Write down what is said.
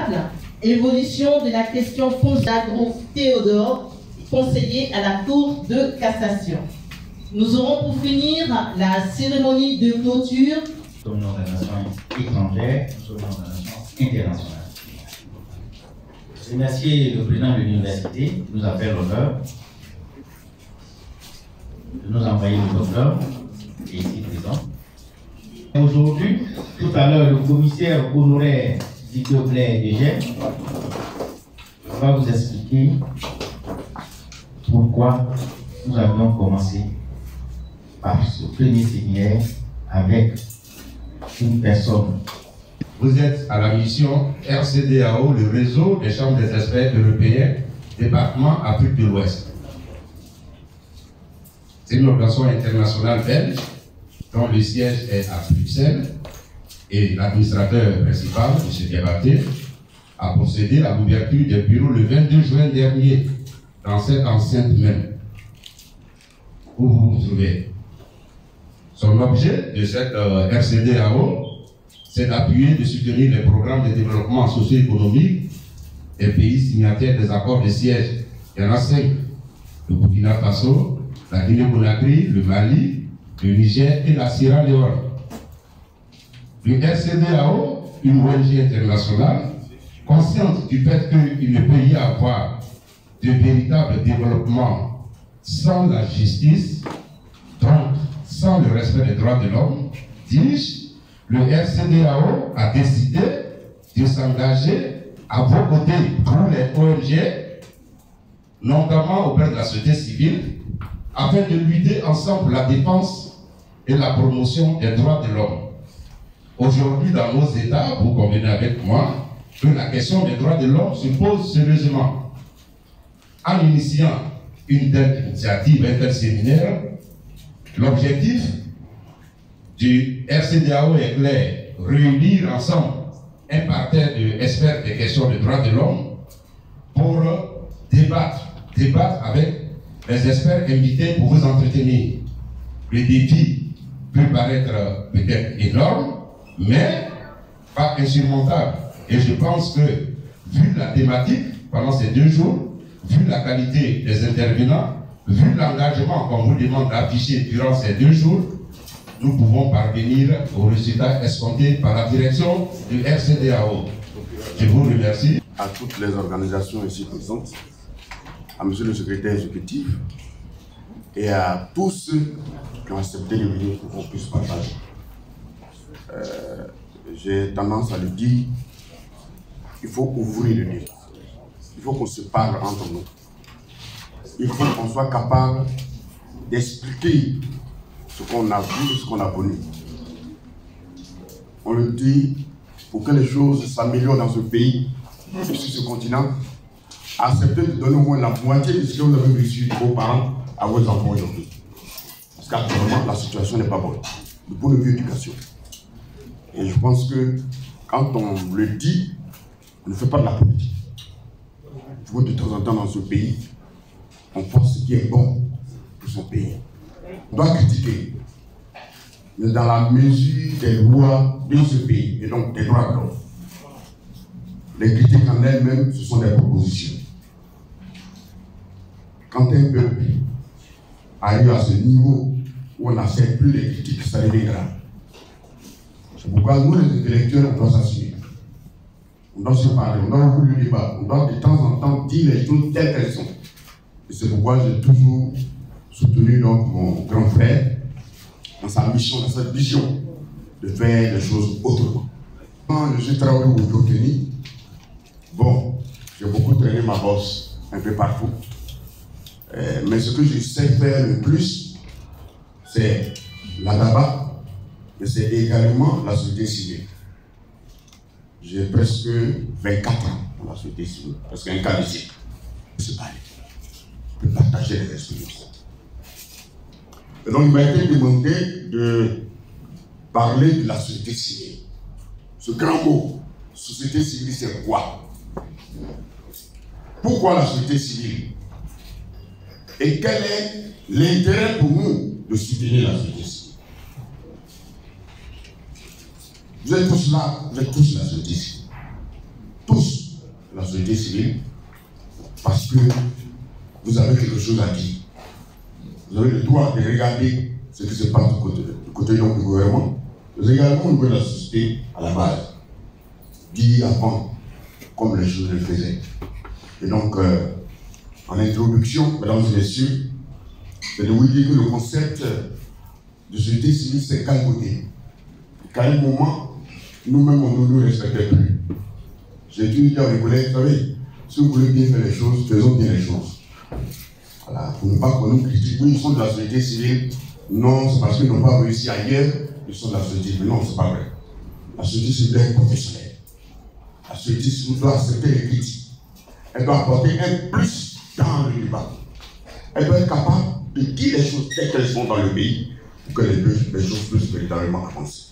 table, évolution de la question foncière Théodore, conseiller à la Cour de cassation. Nous aurons pour finir la cérémonie de clôture. Nous sommes dans la nation étrangère, nous sommes dans la nation internationale. Je remercie le président de l'université qui nous a fait l'honneur de nous envoyer le docteur qui est ici présent. Aujourd'hui, tout à l'heure, le commissaire honoraire Victor Blair Degem va vous expliquer pourquoi nous avions commencé par ce premier séminaire avec une personne. Vous êtes à la mission RCDAO, le réseau des chambres des experts européens, département Afrique de l'Ouest. C'est une organisation internationale belge dont le siège est à Bruxelles et l'administrateur principal, M. Diabaté, a procédé à l'ouverture des bureaux le 22 juin dernier dans cette enceinte même où vous vous trouvez. Son objet de cette RCDAO, c'est d'appuyer, de soutenir les programmes de développement socio-économique des pays signataires des accords de siège. Il y en a 5. Le Burkina Faso, la Guinée-Conakry, le Mali, le Niger et la Sierra Leone. Le RCDAO, une ONG internationale, consciente du fait qu'il ne peut y avoir de véritable développement sans la justice, donc sans le respect des droits de l'homme, dis-je, le RCDAO a décidé de s'engager à vos côtés pour les ONG, notamment auprès de la société civile, afin de lutter ensemble la défense et la promotion des droits de l'homme. Aujourd'hui, dans nos États, vous convenez avec moi que la question des droits de l'homme se pose sérieusement. En initiant une telle initiative, un tel séminaire, l'objectif du RCDAO est clair, réunir ensemble un parterre d'experts des questions des droits de l'homme pour débattre avec les experts invités pour vous entretenir. Le défi peut paraître peut-être énorme, mais pas insurmontable. Et je pense que, vu la thématique pendant ces 2 jours, vu la qualité des intervenants, vu l'engagement qu'on vous demande d'afficher durant ces 2 jours, nous pouvons parvenir aux résultats escomptés par la direction du RCDAO. Je vous remercie. À toutes les organisations ici présentes, à monsieur le secrétaire exécutif et à tous ceux qui ont accepté de venir pour qu'on puisse partager. J'ai tendance à le dire, il faut ouvrir le débat. Il faut qu'on se parle entre nous. Il faut qu'on soit capable d'expliquer ce qu'on a vu, ce qu'on a connu. On le dit, pour que les choses s'améliorent dans ce pays et sur ce continent, acceptez de donner au moins la moitié de ce que vous avez reçu de vos parents à vos enfants aujourd'hui. Parce qu'actuellement, la situation n'est pas bonne. Du point de vue éducation. Et je pense que quand on le dit, on ne fait pas de la politique. Il faut de temps en temps dans ce pays, on pense ce qui est bon pour son pays. On doit critiquer, mais dans la mesure des lois de ce pays, et donc des droits de l'homme. Les critiques en elles-mêmes, ce sont des propositions. Quand un peuple arrive à ce niveau où on n'accepte plus les critiques, ça devient grave. C'est pourquoi nous, les intellectuels, on doit s'assumer. On doit se parler, on doit ouvrir le débat, on doit de temps en temps dire les choses telles qu'elles sont. Et c'est pourquoi j'ai toujours soutenu donc mon grand frère dans sa mission, dans cette vision de faire les choses autrement. Quand je suis travaillé au Burkini, bon, j'ai beaucoup traîné ma bosse un peu partout. Mais ce que je sais faire le plus, c'est la DABA, mais c'est également la société civile. J'ai presque 24 ans dans la société civile, presque un quart de siècle. Je sais parler, de partager les expériences. Et donc il m'a été demandé de parler de la société civile. Ce grand mot, société civile, c'est quoi? Pourquoi la société civile? Et quel est l'intérêt pour nous de soutenir la société civile? Vous êtes tous là, vous êtes tous la société civile. tous la société civile, parce que vous avez quelque chose à dire. Vous avez le droit de regarder ce qui se passe du côté donc, du gouvernement, mais également au niveau de la société à la base. Dire avant, comme les choses le faisaient. Et donc, en introduction, mesdames et messieurs, c'est de vous dire que le concept de société civile, c'est calmoter. Qu'à un moment, nous-mêmes, on ne nous respectait plus. J'ai toujours dit à mes collègues, vous savez, si vous voulez bien faire les choses, faisons bien les choses. Voilà, pour ne pas qu'on nous critique, oui, ils sont de la société civile. Non, c'est parce qu'ils n'ont pas réussi ailleurs, ils sont de la société civile. Non, c'est pas vrai. La société civile est professionnelle. La société civile doit accepter les critiques. Elle doit apporter un plus dans le débat. Elle doit être capable de dire les choses telles qu'elles sont dans le pays pour que les choses puissent véritablement avancer.